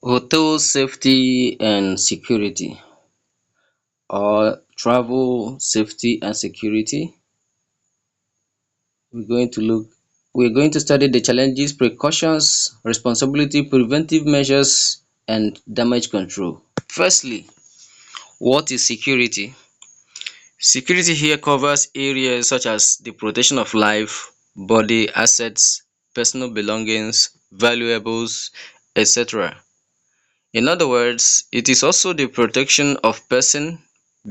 Hotel safety and security, or travel safety and security. We're going to look we're going to study the challenges, precautions, responsibility, preventive measures, and damage control. Firstly, what is security? Security here covers areas such as the protection of life, body, assets, personal belongings, valuables, etc. In other words, it is also the protection of person,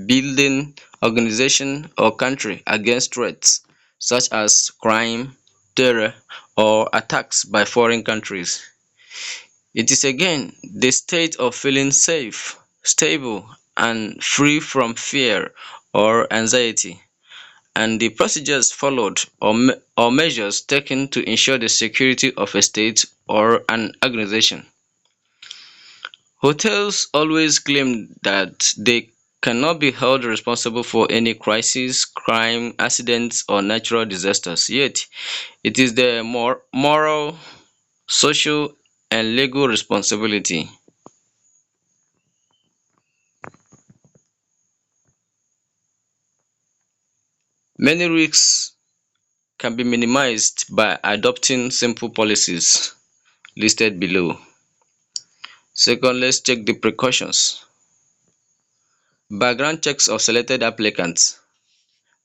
building, organization, or country against threats such as crime, terror, or attacks by foreign countries. It is again the state of feeling safe, stable, and free from fear or anxiety, and the procedures followed or measures taken to ensure the security of a state or an organization. Hotels always claim that they cannot be held responsible for any crisis, crime, accidents, or natural disasters, yet it is their moral, social, and legal responsibility. Many risks can be minimized by adopting simple policies listed below. Second, let's check the precautions. Background checks of selected applicants.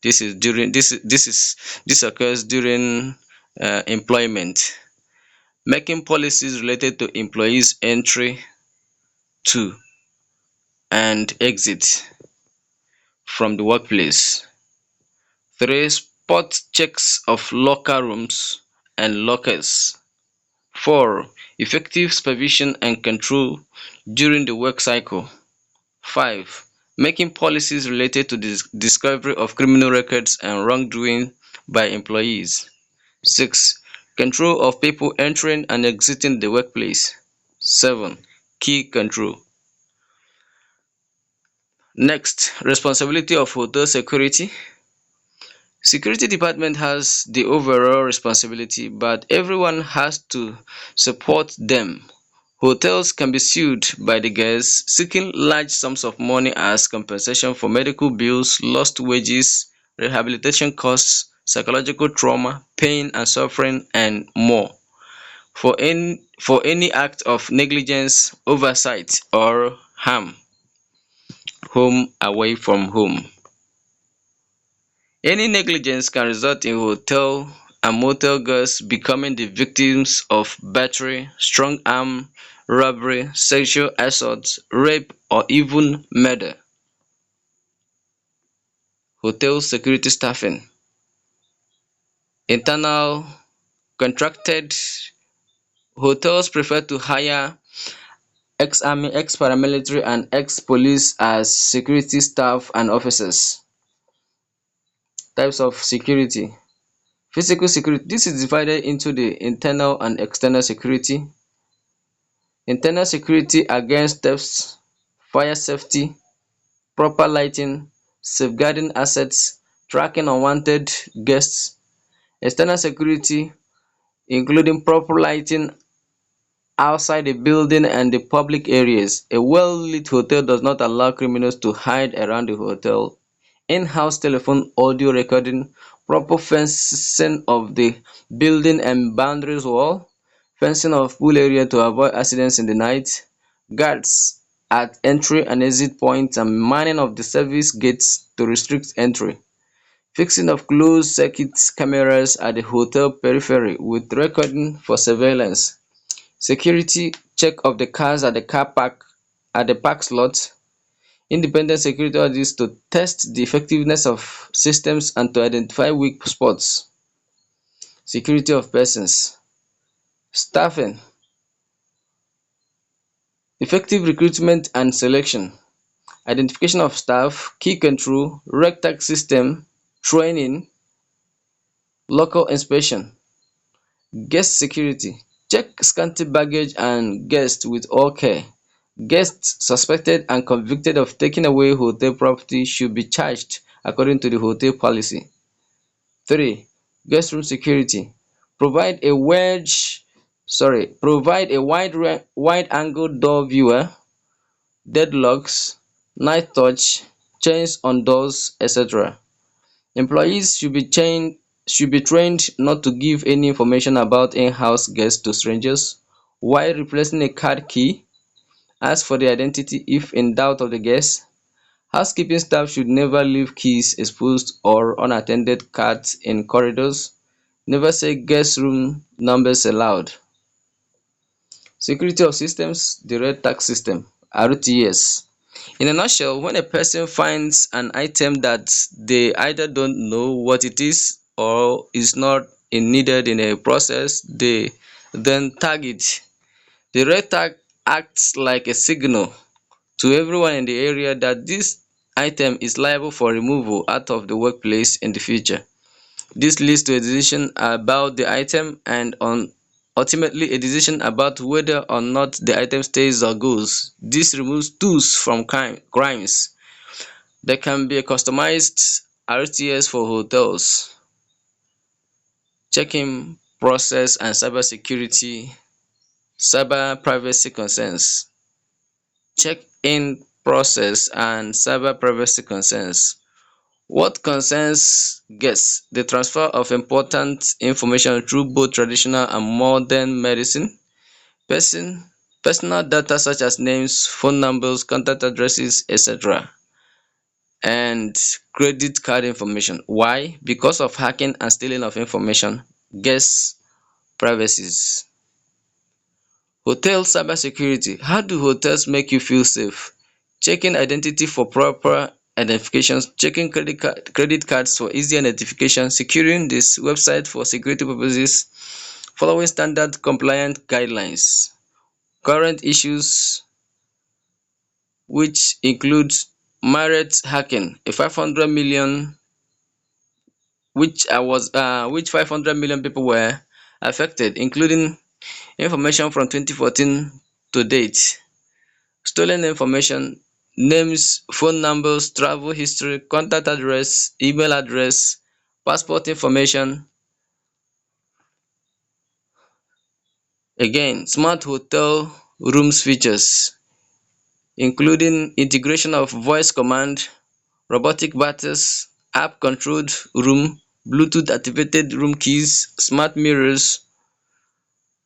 This is during this occurs during employment. Making policies related to employees' entry to and exit from the workplace. 3. Spot checks of locker rooms and lockers. 4. Effective supervision and control during the work cycle. 5. Making policies related to the discovery of criminal records and wrongdoing by employees. 6. Control of people entering and exiting the workplace. 7. Key control. Next, responsibility of hotel security. Security department has the overall responsibility, but everyone has to support them. Hotels can be sued by the guests, seeking large sums of money as compensation for medical bills, lost wages, rehabilitation costs, psychological trauma, pain and suffering, and more, for any act of negligence, oversight, or harm. Home away from home. Any negligence can result in hotel and motel guests becoming the victims of battery, strong arm robbery, sexual assault, rape, or even murder. Hotel security staffing. Internal contracted. Hotels prefer to hire ex-army, ex-paramilitary, and ex-police as security staff and officers. Types of security. Physical security. This is divided into the internal and external security. Internal security against thefts, fire safety, proper lighting, safeguarding assets, tracking unwanted guests. External security including proper lighting outside the building and the public areas. A well-lit hotel does not allow criminals to hide around the hotel. In-house telephone audio recording, proper fencing of the building and boundaries wall, fencing of pool area to avoid accidents in the night, guards at entry and exit points and manning of the service gates to restrict entry, fixing of closed circuit cameras at the hotel periphery with recording for surveillance, security check of the cars at the car park at the park slot, independent security audits to test the effectiveness of systems and to identify weak spots, security of persons, staffing, effective recruitment and selection, identification of staff, key control, rec tag system, training, local inspection, guest security. Check scanty baggage and guests with all care. Guests suspected and convicted of taking away hotel property should be charged according to the hotel policy. 3. Guest room security. Provide a wedge Provide a wide-angle door viewer, deadlocks, night touch, chains on doors, etc. Employees should be trained not to give any information about in-house guests to strangers. While replacing a card key, ask for the identity if in doubt of the guest. Housekeeping staff should never leave keys exposed or unattended cards in corridors. Never say guest room numbers aloud. Security of systems, the red tag system, RTS. In a nutshell, when a person finds an item that they either don't know what it is or is not needed in a process, they then tag it. The red tag acts like a signal to everyone in the area that this item is liable for removal out of the workplace in the future. This leads to a decision about the item and ultimately a decision about whether or not the item stays or goes. This removes tools from crimes. There can be a customized RTS for hotels, check-in process and cybersecurity, cyber privacy concerns. Check-in process and cyber privacy concerns. What concerns guests? The transfer of important information through both traditional and modern medicine. Person Personal data such as names, phone numbers, contact addresses, etc. And credit card information. Why? Because of hacking and stealing of information. Guests' privacies. Hotel cybersecurity. How do hotels make you feel safe? Checking identity for proper identification, checking credit cards for easy identification, securing this website for security purposes, following standard compliant guidelines. Current issues which includes Marriott hacking, a 500 million which 500 million people were affected, including information from 2014 to date. Stolen information, names, phone numbers, travel history, contact address, email address, passport information. Again, smart hotel rooms features, including integration of voice command, robotic baths, app controlled room, Bluetooth activated room keys, smart mirrors.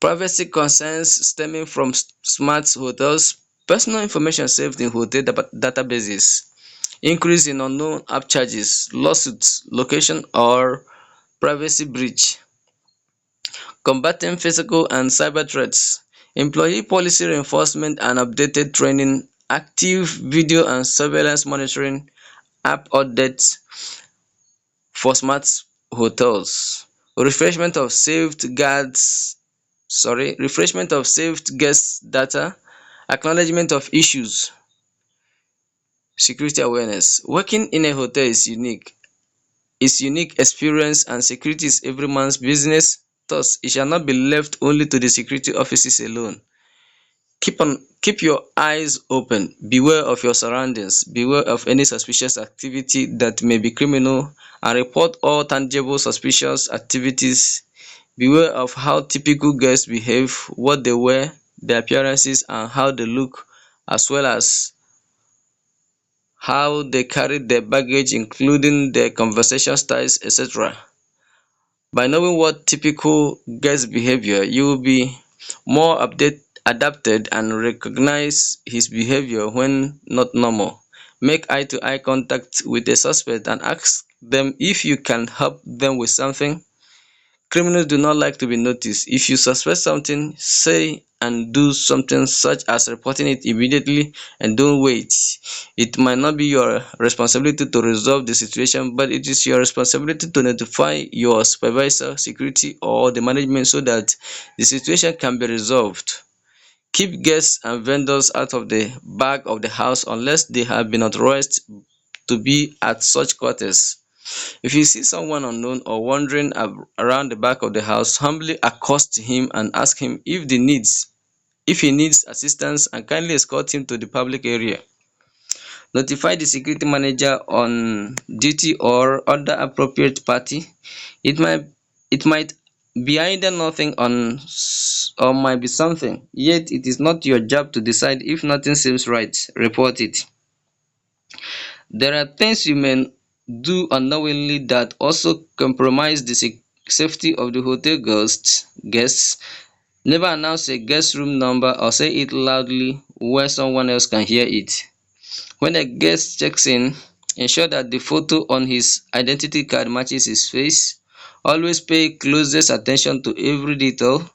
Privacy concerns stemming from smart hotels, personal information saved in hotel databases, increase in unknown app charges, lawsuits, location or privacy breach. Combating physical and cyber threats, employee policy reinforcement and updated training, active video and surveillance monitoring, app updates for smart hotels, refreshment of saved guest data, acknowledgement of issues. Security awareness. Working in a hotel is unique experience and security is every man's business. Thus, it shall not be left only to the security offices alone. Keep your eyes open, beware of your surroundings, beware of any suspicious activity that may be criminal, and report all tangible suspicious activities. Beware of how typical guests behave, what they wear, their appearances and how they look, as well as how they carry their baggage, including their conversation styles, etc. By knowing what typical guest behavior, you will be more adapted and recognize his behavior when not normal. Make eye-to-eye contact with a suspect and ask them if you can help them with something. Criminals do not like to be noticed. If you suspect something, say and do something such as reporting it immediately and don't wait. It might not be your responsibility to resolve the situation, but it is your responsibility to notify your supervisor, security or the management so that the situation can be resolved. Keep guests and vendors out of the back of the house unless they have been authorized to be at such quarters. If you see someone unknown or wandering around the back of the house, humbly accost him and ask him if he needs assistance and kindly escort him to the public area. Notify the security manager on duty or other appropriate party. It might behind there nothing on or might be something, yet it is not your job to decide. If nothing seems right, report it. There are things you may do unknowingly that also compromise the safety of the hotel guests. Never announce a guest room number or say it loudly where someone else can hear it. When a guest checks in, ensure that the photo on his identity card matches his face. Always pay closest attention to every detail.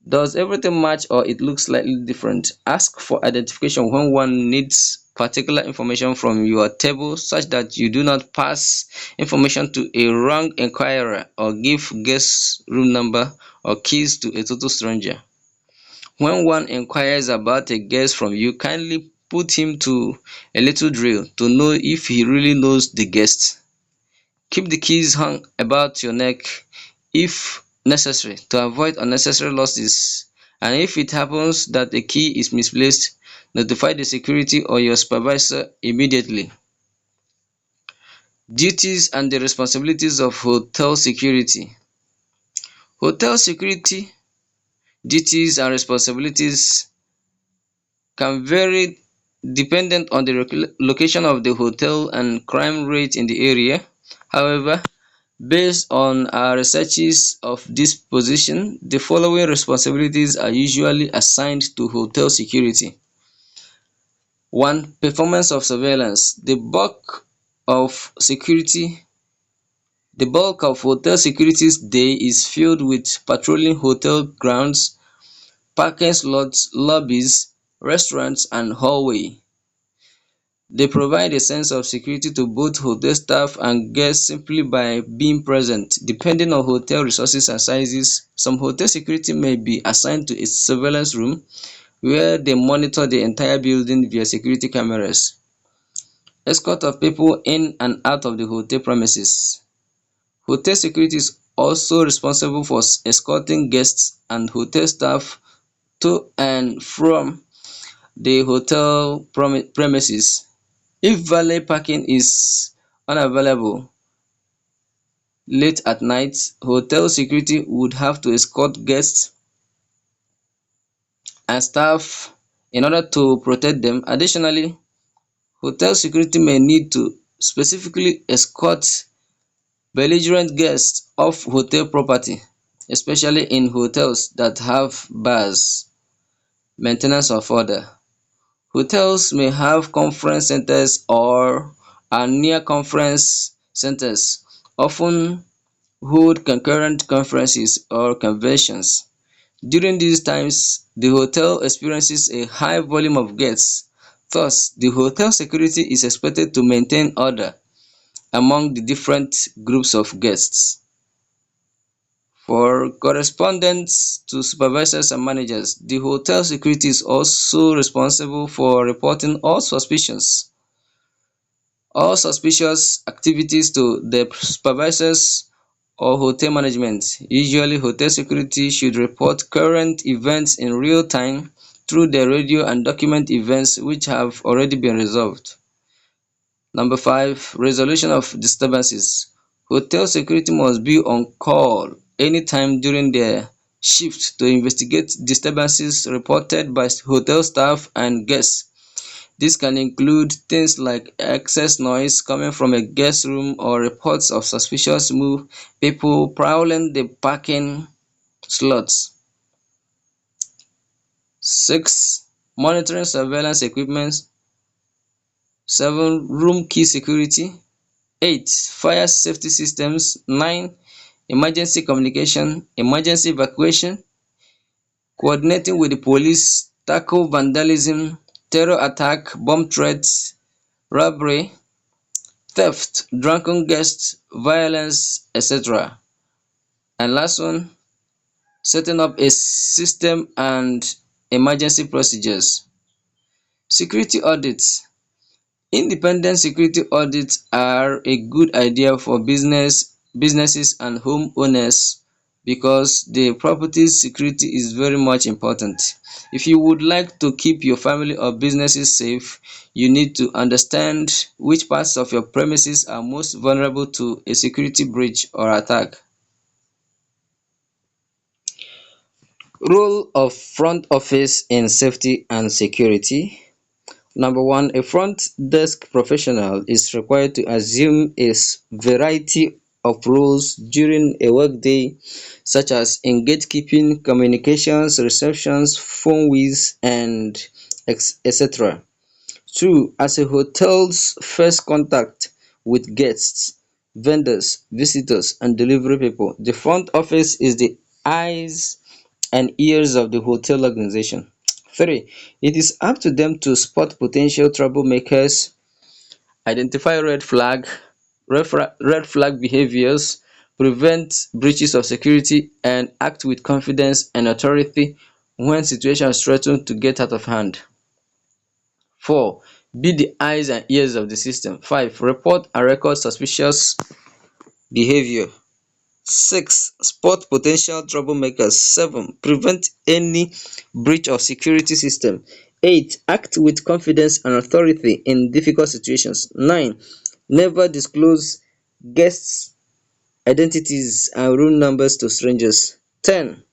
Does everything match or it looks slightly different? Ask for identification when one needs particular information from your table, such that you do not pass information to a wrong inquirer or give guest room number or keys to a total stranger. When one inquires about a guest from you, kindly put him to a little drill to know if he really knows the guest. Keep the keys hung about your neck if necessary to avoid unnecessary losses, and if it happens that a key is misplaced, notify the security or your supervisor immediately. Duties and the responsibilities of hotel security. Hotel security duties and responsibilities can vary dependent on the location of the hotel and crime rate in the area. However, based on our researches of this position, the following responsibilities are usually assigned to hotel security. 1. Performance of surveillance. The bulk of hotel security's day is filled with patrolling hotel grounds, parking slots, lobbies, restaurants and hallway. They provide a sense of security to both hotel staff and guests simply by being present. Depending on hotel resources and sizes, some hotel security may be assigned to a surveillance room where they monitor the entire building via security cameras. Escort of people in and out of the hotel premises. Hotel security is also responsible for escorting guests and hotel staff to and from the hotel premises. If valet parking is unavailable late at night, hotel security would have to escort guests and staff in order to protect them. Additionally, hotel security may need to specifically escort belligerent guests off hotel property, especially in hotels that have bars. Maintenance of order. Hotels may have conference centers or are near conference centers, often hold concurrent conferences or conventions. During these times, the hotel experiences a high volume of guests. Thus, the hotel security is expected to maintain order among the different groups of guests. For correspondence to supervisors and managers, the hotel security is also responsible for reporting all suspicious activities to the supervisors or hotel management. Usually, hotel security should report current events in real time through the radio and document events which have already been resolved. Number 5. Resolution of disturbances. Hotel security must be on call anytime during their shift to investigate disturbances reported by hotel staff and guests. This can include things like excess noise coming from a guest room or reports of suspicious people prowling the parking slots. 6. Monitoring surveillance equipment. 7. Room key security. 8. Fire safety systems. 9. Emergency communication, emergency evacuation, coordinating with the police, tackle vandalism, terror attack, bomb threats, robbery, theft, drunken guests, violence, etc. And last one, setting up a system and emergency procedures. Security audits. Independent security audits are a good idea for businesses and homeowners because the property's security is very much important. If you would like to keep your family or businesses safe, you need to understand which parts of your premises are most vulnerable to a security breach or attack. Role of front office in safety and security. Number one, a front desk professional is required to assume a variety of roles during a workday, such as in gatekeeping, communications, receptions, phone whiz, and etc. Two, as a hotel's first contact with guests, vendors, visitors, and delivery people, the front office is the eyes and ears of the hotel organization. Three, it is up to them to spot potential troublemakers, identify red flag behaviors, prevent breaches of security, and act with confidence and authority when situations threaten to get out of hand. Four, be the eyes and ears of the system. Five, report and record suspicious behavior. Six, spot potential troublemakers. Seven, prevent any breach of security system. Eight, act with confidence and authority in difficult situations. Nine, never disclose guests' identities and room numbers to strangers. 10,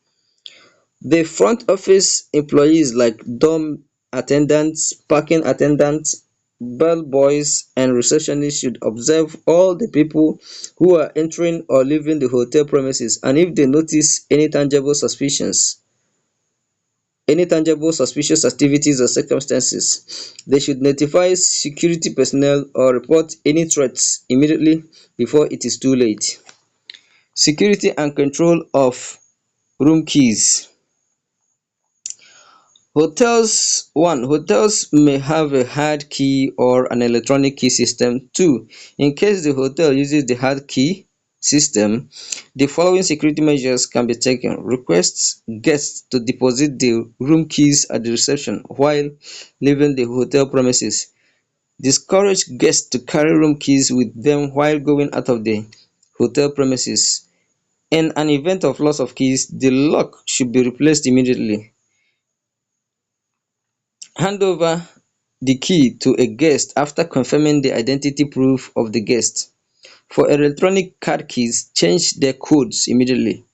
the front office employees like dorm attendants, parking attendants, bellboys and receptionists should observe all the people who are entering or leaving the hotel premises, and if they notice any tangible suspicious activities or circumstances, they should notify security personnel or report any threats immediately before it is too late. Security and control of room keys. Hotels may have a hard key or an electronic key system. Two, in case the hotel uses the hard key system, the following security measures can be taken. Request guests to deposit the room keys at the reception while leaving the hotel premises. Discourage guests to carry room keys with them while going out of the hotel premises. In an event of loss of keys, the lock should be replaced immediately. Hand over the key to a guest after confirming the identity proof of the guest. For electronic card keys, change their codes immediately.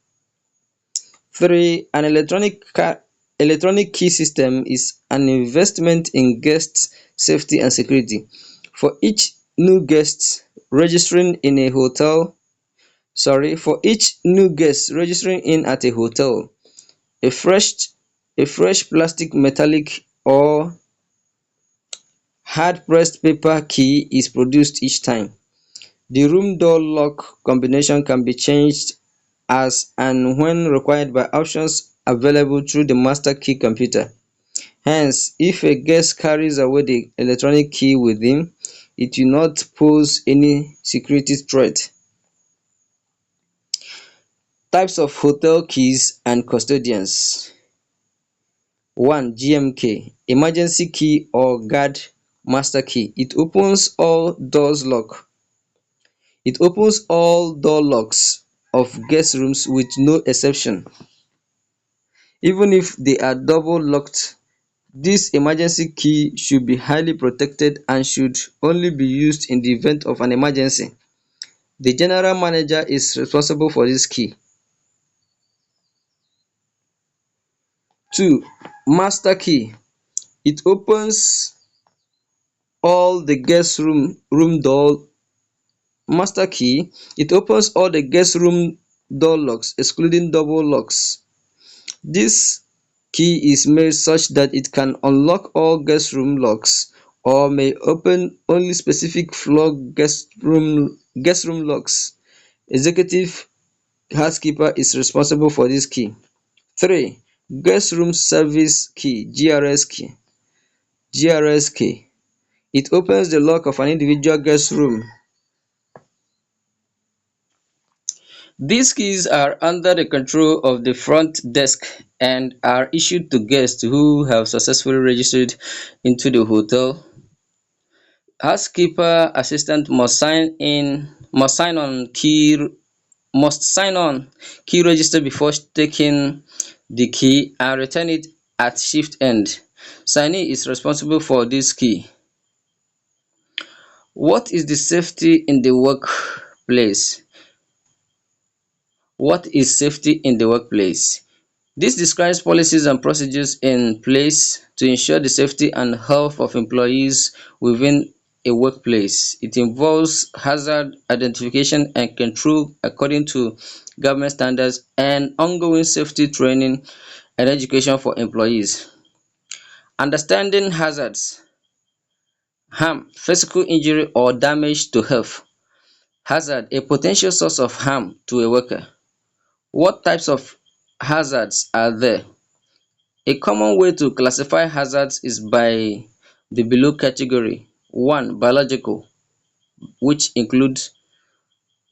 3. An electronic key system is an investment in guest safety and security. For each new guest registering in a hotel, for each new guest registering in at a hotel, a fresh plastic, metallic, or hard pressed paper key is produced each time. The room door lock combination can be changed as and when required by options available through the master key computer. Hence, if a guest carries away the electronic key with him, it will not pose any security threat. Types of hotel keys and custodians. 1. GMK, emergency key or guard master key. It opens all door locks of guest rooms with no exception. Even if they are double locked, this emergency key should be highly protected and should only be used in the event of an emergency. The general manager is responsible for this key. 2. Master key. It opens all the guest room door master key. It opens all the guest room door locks excluding double locks. This key is made such that it can unlock all guest room locks or may open only specific floor guest room locks. Executive housekeeper is responsible for this key. 3. Guest room service key (GRS key). It opens the lock of an individual guest room. These keys are under the control of the front desk and are issued to guests who have successfully registered into the hotel. Housekeeper assistant must sign on key register before taking the key and return it at shift end. Signee is responsible for this key. What is the safety in the workplace? What is safety in the workplace? This describes policies and procedures in place to ensure the safety and health of employees within a workplace. It involves hazard identification and control according to government standards and ongoing safety training and education for employees. Understanding hazards: harm, physical injury or damage to health. Hazard, a potential source of harm to a worker. What types of hazards are there? A common way to classify hazards is by the below category. One, biological, which includes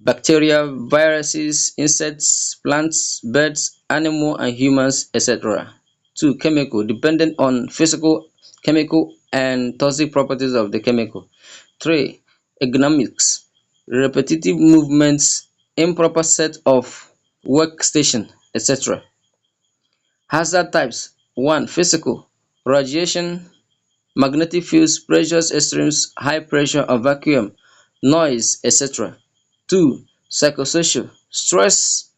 bacteria, viruses, insects, plants, birds, animals and humans, etc. Two, chemical, dependent on physical, chemical and toxic properties of the chemical. Three, ergonomics, repetitive movements, improper set of workstation, etc. Hazard types: one, physical, radiation, magnetic fields, pressure extremes, high pressure or vacuum, noise, etc. Two, psychosocial, stress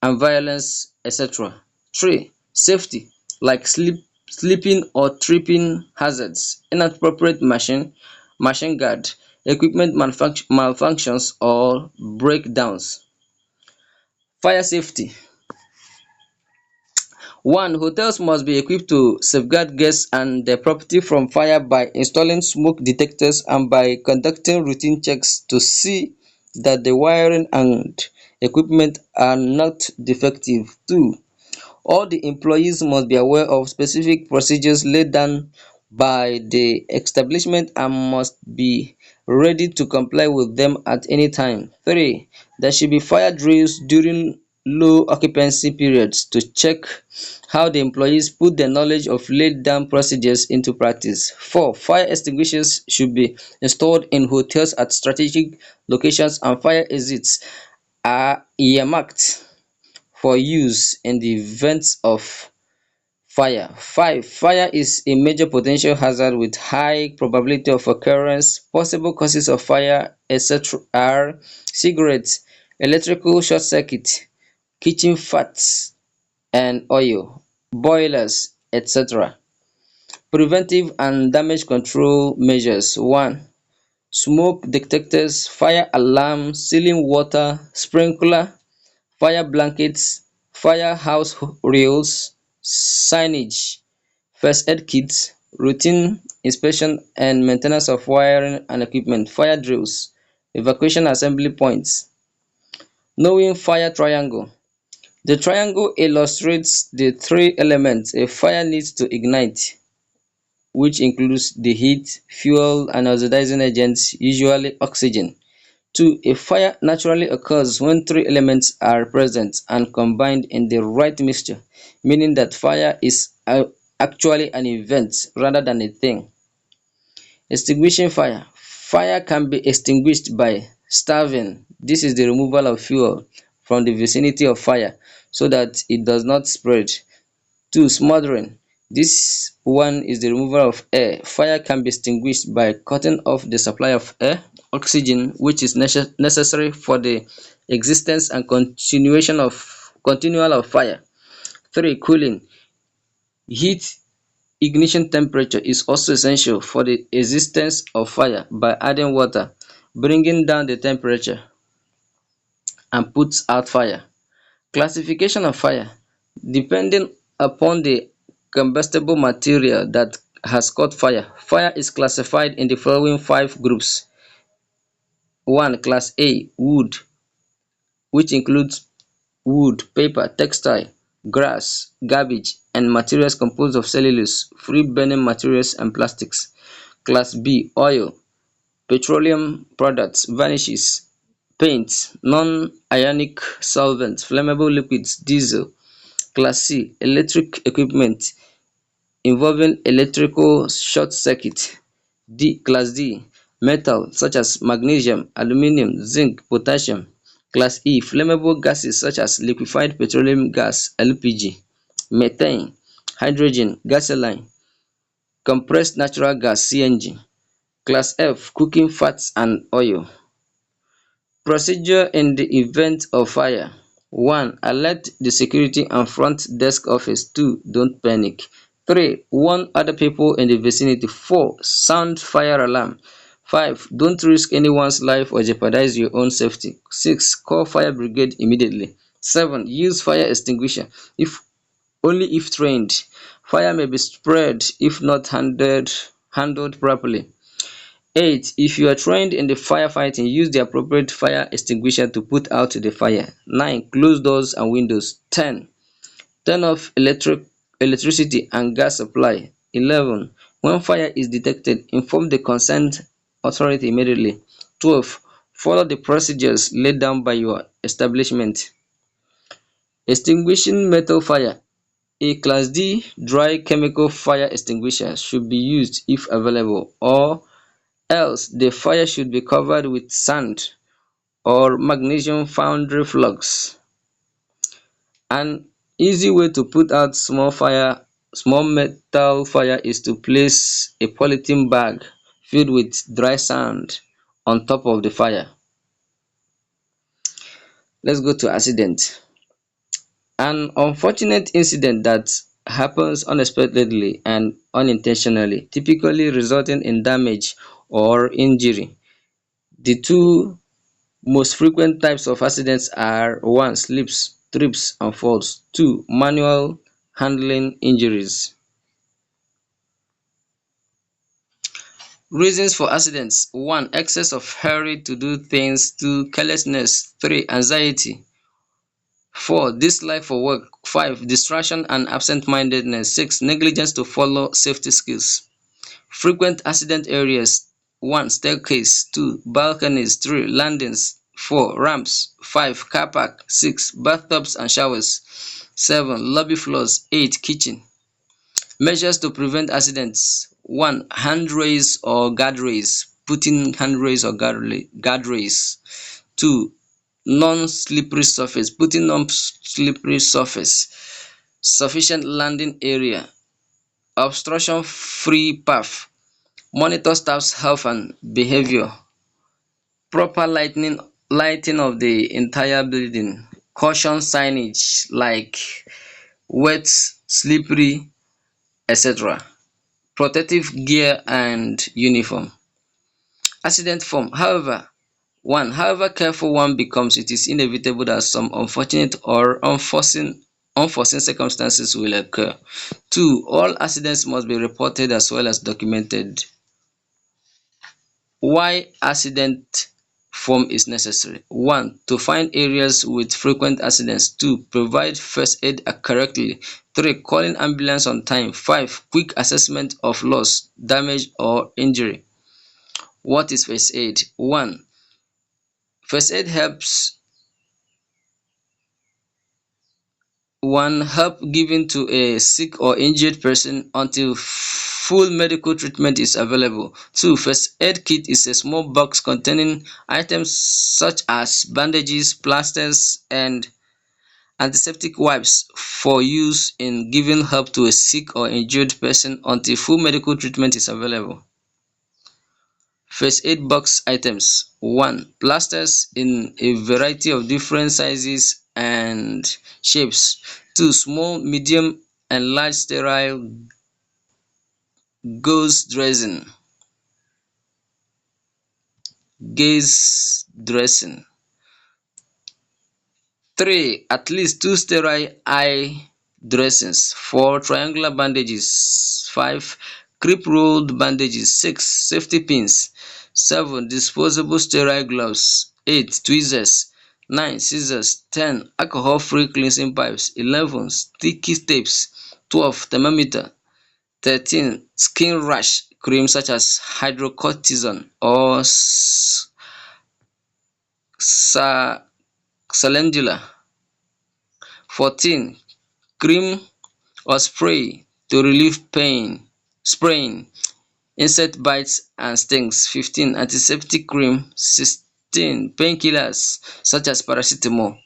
and violence, etc. Three, safety, like slipping or tripping hazards, inappropriate machine guard, equipment malfunctions or breakdowns. Fire safety: one, hotels must be equipped to safeguard guests and their property from fire by installing smoke detectors and by conducting routine checks to see that the wiring and equipment are not defective. Two, all the employees must be aware of specific procedures laid down by the establishment and must be ready to comply with them at any time. Three, there should be fire drills during low occupancy periods to check how the employees put their knowledge of laid down procedures into practice. Four, fire extinguishers should be installed in hotels at strategic locations and fire exits are earmarked for use in the event of fire. Five, fire is a major potential hazard with high probability of occurrence. Possible causes of fire etc. are cigarettes, electrical short circuit, kitchen fats and oil, boilers, etc. Preventive and damage control measures: one, smoke detectors, fire alarm, ceiling water sprinkler, fire blankets, fire house rails, signage, first aid kits, routine inspection and main ten ance of wiring and equipment, fire drills, evacuation assembly points. Knowing fire triangle: the triangle illustrates the three elements a fire needs to ignite, which includes the heat, fuel and oxidizing agents, usually oxygen. Two, a fire naturally occurs when three elements are present and combined in the right mixture, meaning that fire is actually an event rather than a thing. Extinguishing fire: fire can be extinguished by starving. This is the removal of fuel from the vicinity of fire so that it does not spread. Two, smothering: this one is the removal of air. Fire can be extinguished by cutting off the supply of air, oxygen, which is necessary for the existence and continual of fire. Three, cooling: heat ignition temperature is also essential for the existence of fire by adding water, bringing down the temperature and puts out fire. Classification of fire: depending upon the combustible material that has caught fire, fire is classified in the following five groups. One, class A, wood, which includes wood, paper, textile, grass, garbage and materials composed of cellulose, free burning materials and plastics. Class B, oil, petroleum products, varnishes, paints, non-ionic solvents, flammable liquids, diesel. Class C, electric equipment involving electrical short circuit. Class D, metal such as magnesium, aluminium, zinc, potassium. Class E, flammable gases such as liquefied petroleum gas (LPG), methane, hydrogen, gasoline, compressed natural gas (CNG). Class F, cooking fats and oil. Procedure in the event of fire: 1. Alert the security and front desk office. 2. Don't panic. 3. Warn other people in the vicinity. 4. Sound fire alarm. 5. Don't risk anyone's life or jeopardize your own safety. 6. Call fire brigade immediately. 7. Use fire extinguisher if only if trained. Fire may be spread if not handled properly. 8. If you are trained in the firefighting, use the appropriate fire extinguisher to put out the fire. 9. Close doors and windows. 10. Turn off electricity and gas supply. 11. When fire is detected, inform the concerned authority immediately. 12. Follow the procedures laid down by your establishment. Extinguishing metal fire. A Class D dry chemical fire extinguisher should be used if available, or else the fire should be covered with sand or magnesium foundry flux. An easy way to put out small metal fire is to place a polythene bag filled with dry sand on top of the fire. Let's go to accident. An unfortunate incident that happens unexpectedly and unintentionally, typically resulting in damage or injury. The two most frequent types of accidents are: 1. Slips, trips and falls. 2. Manual handling injuries. Reasons for accidents: 1. Excess of hurry to do things. 2. Carelessness. 3. Anxiety. 4. Dislike for work. 5. Distraction and absent-mindedness. 6. Negligence to follow safety skills. Frequent accident areas: 1. Staircase. 2. Balconies. 3. Landings. 4. Ramps. 5. Car park. 6. Bathtubs and showers. 7. Lobby floors. 8. Kitchen. Measures to prevent accidents: 1. Handrails or guardrails. Putting handrails or guardrails. 2. Non-slippery surface. Putting non-slippery surface. Sufficient landing area. Obstruction-free path. Monitor staff's health and behavior. Proper lighting of the entire building. Caution signage like wet, slippery, etc. Protective gear and uniform. Accident form. However careful one becomes, it is inevitable that some unfortunate or unforeseen circumstances will occur. 2. All accidents must be reported as well as documented. Why accident form is necessary: 1. To find areas with frequent accidents. 2. Provide first aid correctly. 3. Calling ambulance on time. 5. Quick assessment of loss, damage or injury. What is first aid? 1. First aid helps help given to a sick or injured person until full medical treatment is available. 2. First aid kit is a small box containing items such as bandages, plasters and antiseptic wipes for use in giving help to a sick or injured person until full medical treatment is available. First aid box items: 1. Plasters in a variety of different sizes and shapes. 2. Small, medium and large sterile gauze dressing. 3. At least 2 sterile eye dressings. 4. Triangular bandages. 5. Crepe rolled bandages. 6. Safety pins. 7. Disposable sterile gloves. 8. Tweezers. 9. Scissors. 10. Alcohol-free cleansing pipes. 11. Sticky tapes. 12. Thermometer. 13. Skin rash cream such as hydrocortisone or calendula. 14. Cream or spray to relieve pain, spraying, insect bites and stings. 15. Antiseptic cream. 16. Painkillers such as paracetamol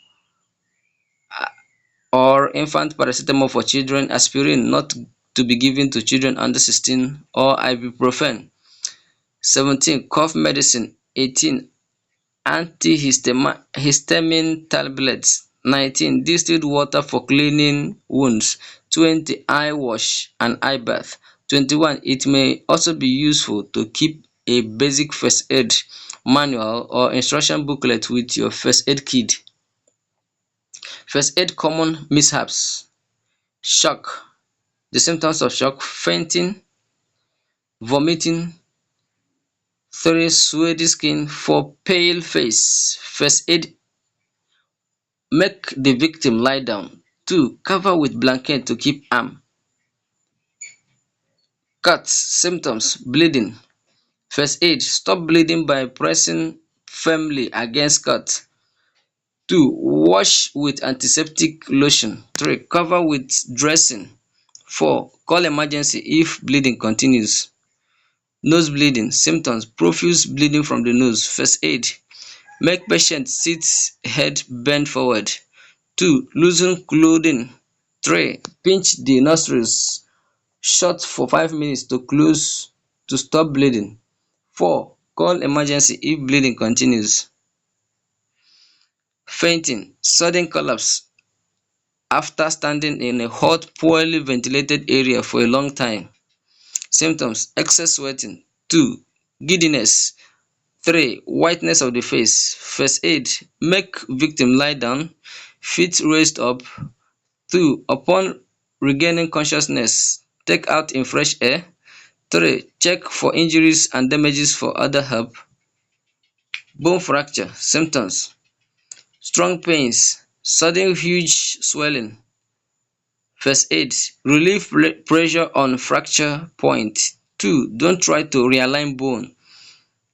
or infant paracetamol for children, aspirin not to be given to children under 16, or ibuprofen. 17. Cough medicine. 18. Antihistamine tablets. 19. Distilled water for cleaning wounds. 20. Eye wash and eye bath. 21. It may also be useful to keep a basic first aid manual or instruction booklet with your first aid kit. First aid common mishaps: shock. The symptoms of shock: fainting, vomiting. 3. Sweaty skin. 4. Pale face. First aid: make the victim lie down. 2. Cover with blanket to keep warm. Cuts. Symptoms: bleeding. First aid: stop bleeding by pressing firmly against cut. 2. Wash with antiseptic lotion. 3. Cover with dressing. 4. Call emergency if bleeding continues. Nose bleeding. Symptoms: profuse bleeding from the nose. First aid: make patient sit head bend forward. 2. Loosen clothing. 3. Pinch the nostrils shut for 5 minutes to close to stop bleeding. 4. Call emergency if bleeding continues. Fainting. Sudden collapse after standing in a hot, poorly ventilated area for a long time. Symptoms: excess sweating. 2. Giddiness. 3. Whiteness of the face. First aid: make victim lie down, feet raised up. 2. Upon regaining consciousness, take out in fresh air. 3. Check for injuries and damages for other help. Bone fracture. Symptoms: strong pains, sudden huge swelling. First aid: relieve pressure on fracture point. 2. Don't try to realign bone.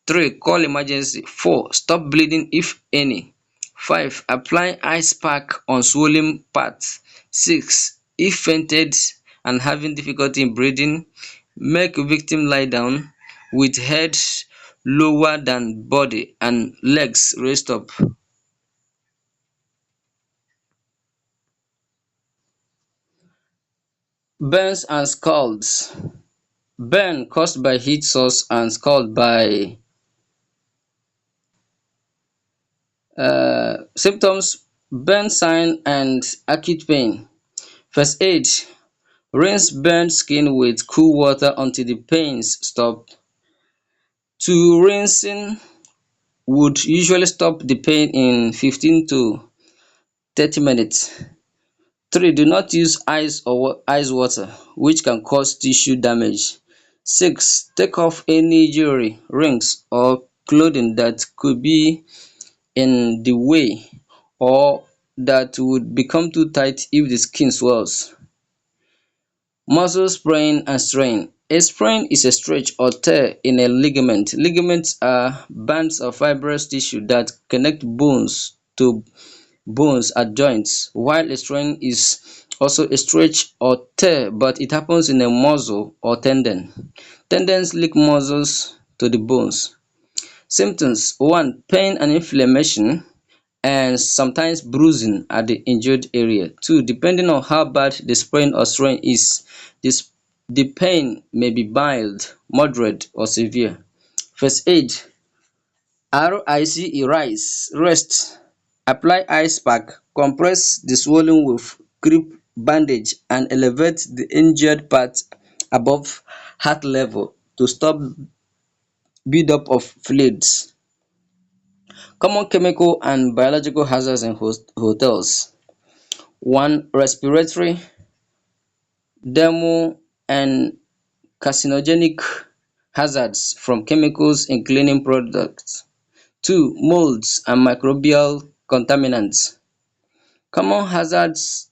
3. Call emergency. 4. Stop bleeding if any. 5. Apply ice pack on swollen parts. 6. If fainted and having difficulty in breathing, make victim lie down with head lower than body and legs raised up. Burns and scalds. Burn caused by heat source and scald by symptoms: burn sign and acute pain. First aid: rinse burned skin with cool water until the pains stop. 2. Rinsing would usually stop the pain in 15 to 30 minutes. 3. Do not use ice water, which can cause tissue damage. 6. Take off any jewelry, rings, or clothing that could be in the way or that would become too tight if the skin swells. Muscle sprain and strain. A sprain is a stretch or tear in a ligament. Ligaments are bands of fibrous tissue that connect bones to bones at joints, while a strain is also a stretch or tear, but it happens in a muscle or tendon. Tendons link muscles to the bones. Symptoms: 1. Pain and inflammation, and sometimes bruising at the injured area. 2. Depending on how bad the sprain or strain is, this the pain may be mild, moderate, or severe. First aid: RICE, rest. Apply ice pack, compress the swelling with crepe bandage and elevate the injured part above heart level to stop build-up of fluids. Common chemical and biological hazards in hotels. 1. Respiratory, dermal, and carcinogenic hazards from chemicals in cleaning products. 2. Molds and microbial contaminants. Common hazards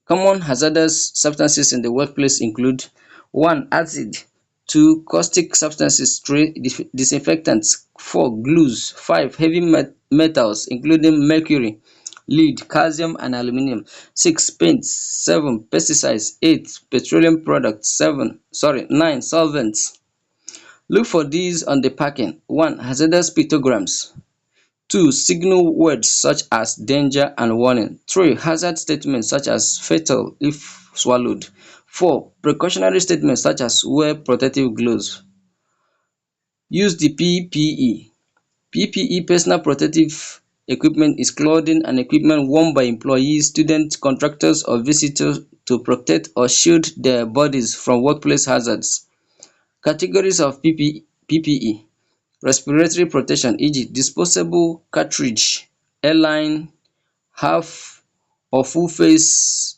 Common hazardous substances in the workplace include: 1. Acid. 2. Caustic substances. 3. Disinfectants. 4. Glues. 5. Heavy metals including mercury, lead, calcium and aluminum. 6. Paints. 7. Pesticides. 8. Petroleum products. 9. Solvents. Look for these on the packaging. 1. Hazardous pictograms. 2. Signal words such as danger and warning. 3. Hazard statements such as fatal if swallowed. 4. Precautionary statements such as wear protective gloves. Use the PPE. PPE, personal protective equipment is clothing and equipment worn by employees, students, contractors or visitors to protect or shield their bodies from workplace hazards. Categories of PPE: respiratory protection e.g. disposable cartridge, airline, half or full face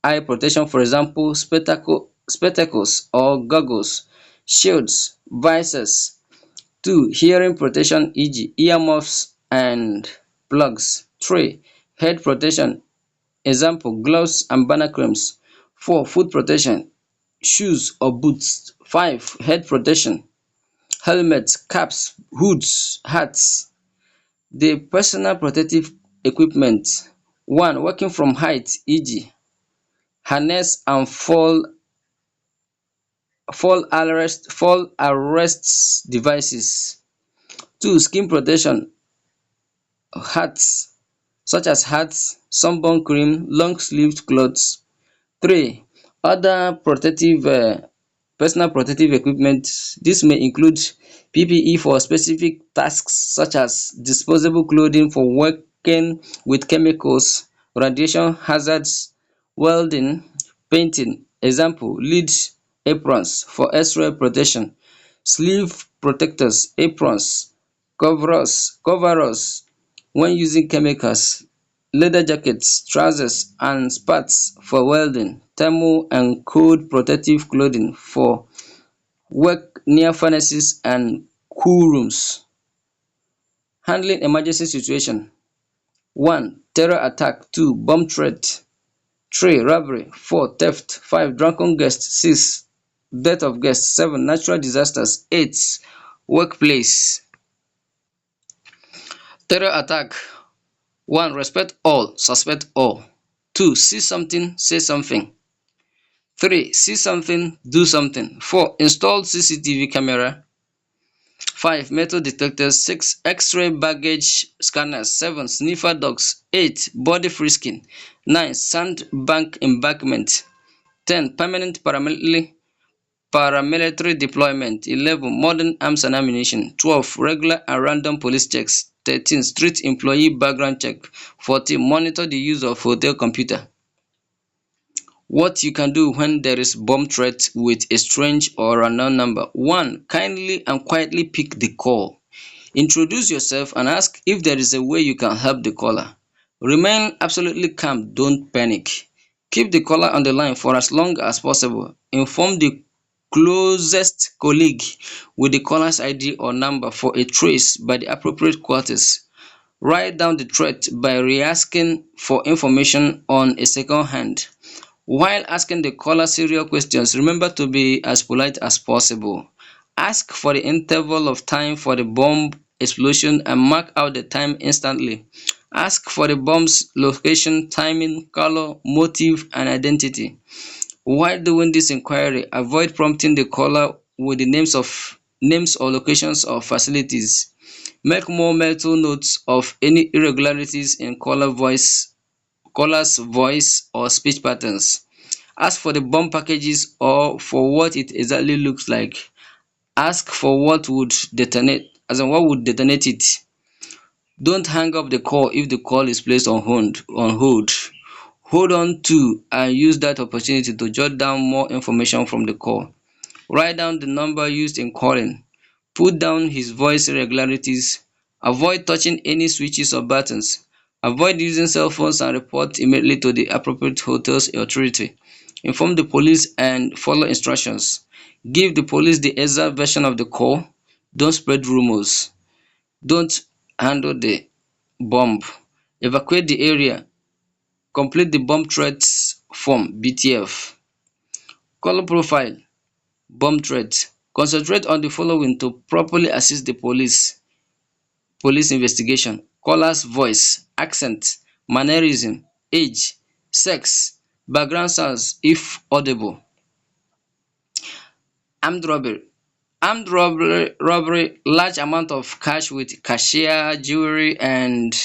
eye protection, for example spectacles or goggles, shields, visors. 2. Hearing protection e.g. earmuffs and plugs. 3. Head protection, example gloves and banner creams. 4. Foot protection, shoes or boots. 5. Head protection, helmets, caps, hoods, hats. The personal protective equipment: 1. Working from height e.g. harness and fall arrest devices. 2. Skin protection, hats such as hats, sunburn cream, long sleeved clothes. 3. Other personal protective equipment. This may include PPE for specific tasks such as disposable clothing for working with chemicals, radiation hazards, welding, painting. Example lead aprons for X-ray protection, sleeve protectors, aprons, coveralls when using chemicals, leather jackets, trousers and spats for welding, thermal and cold protective clothing for work near furnaces and cool rooms. Handling emergency situation: 1. Terror attack. 2. Bomb threat. 3. Robbery. 4. Theft. 5. Drunken guest. 6. Death of guest. 7. Natural disasters. 8. Workplace. Terror attack: 1. Respect all, suspect all. 2. See something, say something. 3. See something, do something. 4. Install CCTV camera. 5. Metal detectors. 6. X-ray baggage scanners. 7. Sniffer dogs. 8. Body frisking. 9. Sandbank embankment. 10. Permanent paramilitary deployment. 11. Modern arms and ammunition. 12. Regular and random police checks. 13. Street employee background check. 14. Monitor the use of hotel computer. What you can do when there is bomb threat with a strange or unknown number. 1. Kindly and quietly pick the call. Introduce yourself and ask if there is a way you can help the caller. Remain absolutely calm, don't panic. Keep the caller on the line for as long as possible. Inform the closest colleague with the caller's ID or number for a trace by the appropriate quarters. Write down the threat by re-asking for information on a second hand. While asking the caller serious questions, remember to be as polite as possible. Ask for the interval of time for the bomb explosion and mark out the time instantly. Ask for the bomb's location, timing, color, motive and identity. While doing this inquiry, avoid prompting the caller with the names or locations of facilities. Make more mental notes of any irregularities in caller's voice or speech patterns. Ask for the bomb packages or for what it exactly looks like. Ask for what would detonate it. Don't hang up the call if the call is placed on hold. Hold on to and use that opportunity to jot down more information from the call. Write down the number used in calling. Put down his voice irregularities. Avoid touching any switches or buttons. Avoid using cell phones and report immediately to the appropriate hotel's authority. Inform the police and follow instructions. Give the police the exact version of the call. Don't spread rumors. Don't handle the bomb. Evacuate the area. Complete the bomb threats form (BTF). Caller profile. Bomb threat: concentrate on the following to properly assist the police investigation: caller's voice, accent, mannerism, age, sex, background sounds if audible. Armed robbery: armed robbery, large amount of cash with cashier, jewelry and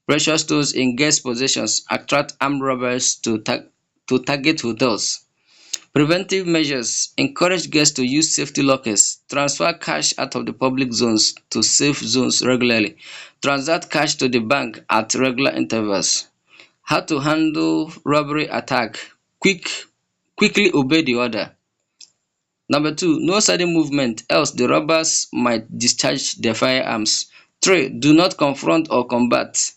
precious stones in guest possessions attract armed robbers to target hotels. Preventive measures: encourage guests to use safety lockers, transfer cash out of the public zones to safe zones regularly, transact cash to the bank at regular intervals. How to handle robbery attack: quickly obey the order. Number two, no sudden movement else the robbers might discharge their firearms. Three, do not confront or combat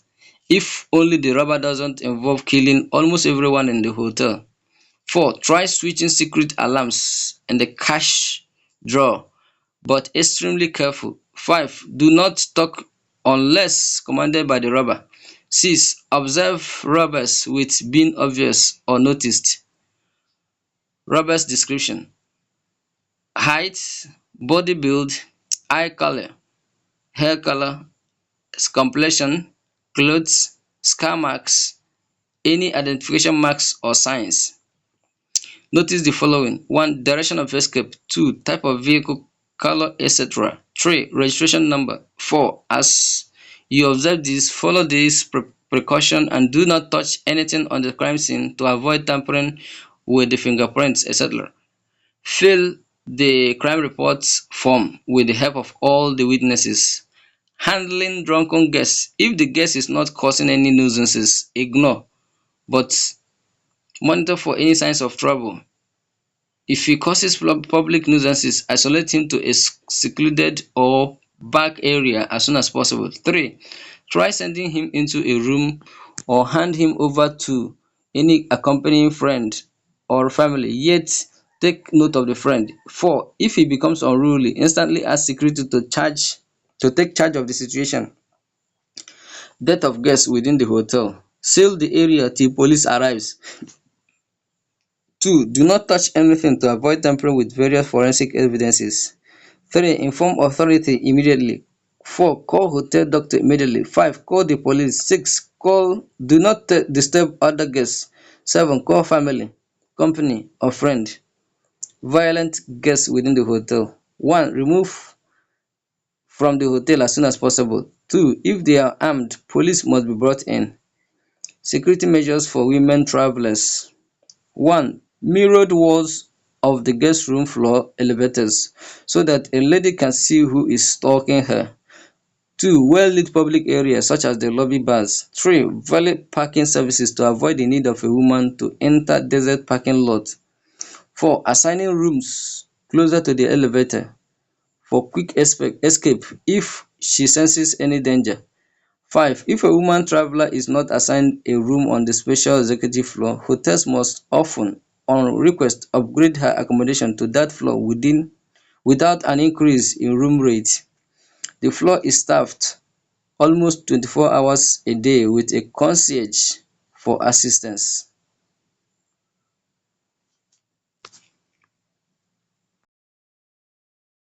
if only the robber doesn't involve killing almost everyone in the hotel. Four, try switching secret alarms in the cash drawer, but extremely careful. Five, do not talk unless commanded by the robber. Six, observe robbers with being obvious or noticed. Robbers description: height, body build, eye color, hair color, complexion, clothes, scar marks, any identification marks or signs. Notice the following: one, direction of escape; two, type of vehicle, color, etc. Three, registration number. Four, as you observe this, follow this precaution and do not touch anything on the crime scene to avoid tampering with the fingerprints, etc. Fill the crime report form with the help of all the witnesses. Handling drunken guests: if the guest is not causing any nuisances, ignore, but monitor for any signs of trouble. If he causes public nuisances, isolate him to a secluded or back area as soon as possible. Three, try sending him into a room or hand him over to any accompanying friend or family, yet take note of the friend. Four, if he becomes unruly, instantly ask security to take charge of the situation. Death of guests within the hotel: seal the area till police arrives. Two, do not touch anything to avoid tampering with various forensic evidences. Three, inform authority immediately. Four, call hotel doctor immediately. Five, call the police. Six, do not disturb other guests. Seven, call family, company or friend. Violent guests within the hotel: one, remove from the hotel as soon as possible. Two, if they are armed, police must be brought in. Security measures for women travelers: one, mirrored walls of the guest room floor elevators so that a lady can see who is stalking her. Two, well-lit public areas such as the lobby bars. Three, valet parking services to avoid the need of a woman to enter desert parking lot. Four, assigning rooms closer to the elevator for quick escape if she senses any danger. Five, if a woman traveler is not assigned a room on the special executive floor, hotels must often, on request, upgrade her accommodation to that floor without an increase in room rate. The floor is staffed almost 24 hours a day with a concierge for assistance.